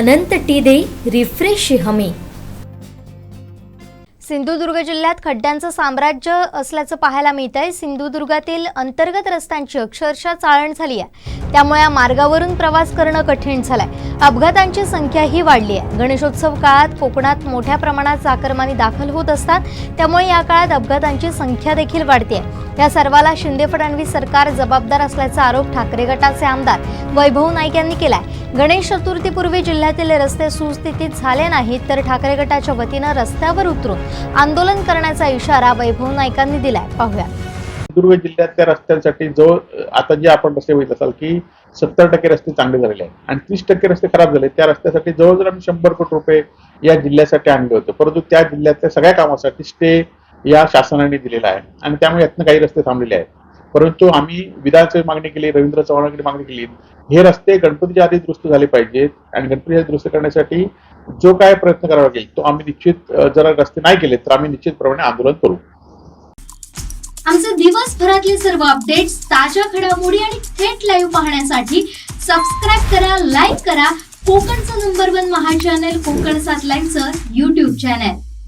अनंत T दे refresh हमी। सिंधुदुर्ग जिल्ह्यात खड्ड्यांचं साम्राज्य असल्याचं पाहायला मिळतंय। सिंधुदुर्गातील अंतर्गत रस्त्यांची अक्षरशः चाळण झाली आहे, त्यामुळे या मार्गावरून प्रवास करणं कठीण झालंय। अपघातांची संख्याही वाढली आहे। गणेशोत्सव काळात कोकणात मोठ्या प्रमाणात चाकरमानी दाखल होत असतात, त्यामुळे या काळात अपघातांची संख्या देखील वाढते। या सर्वाला शिंदे फडणवीस सरकार जबाबदार असल्याचा आरोप ठाकरे गटाचे आमदार वैभव नाईक यांनी केलाय। गणेश चतुर्थीपूर्वी जिल्ह्यातील रस्ते सुस्थितीत झाले नाहीत तर ठाकरे गटाच्या वतीनं रस्त्यावर उतरून आंदोलन करण्याचा इशारा वैभव नाईकांनी दिलाय। पाहूया। सिंधुदुर्ग जिल्ह्यातल्या रस्त्यांसाठी जो आता जे आपण रस्ते बघितले असाल की 70% रस्ते चांगले झालेले आहेत आणि 30% रस्ते खराब झाले। त्या रस्त्यासाठी जवळजवळ आम्ही 100 कोटी रुपये या जिल्ह्यासाठी आणले होते, परंतु त्या जिल्ह्यातल्या सगळ्या कामासाठी स्टे या शासनाने दिलेला आहे आणि त्यामुळे यातनं काही रस्ते थांबलेले आहेत। परंतु आम्ही विधानसभेत मागणी केली, रवींद्र चव्हाणांकडे मागणी केली, हे रस्ते गणपतीच्या आधी दुरुस्त झाले पाहिजेत आणि गणपतीच्या दुरुस्त करण्यासाठी जो काय प्रयत्न करावा लागेल तो आम्ही निश्चित, जर रस्ते नाही केले तर आम्ही निश्चितप्रमाणे आंदोलन करू। आमचे दिवसभरातले सर्व अपडेट्स, ताज्या घडामोडी आणि थेट लाईव्ह पाहण्यासाठी सबस्क्राइब करा, लाईक करा कोकणचं नंबर 1 महा चॅनल कोकणसाद लाईव्हचं YouTube चॅनल।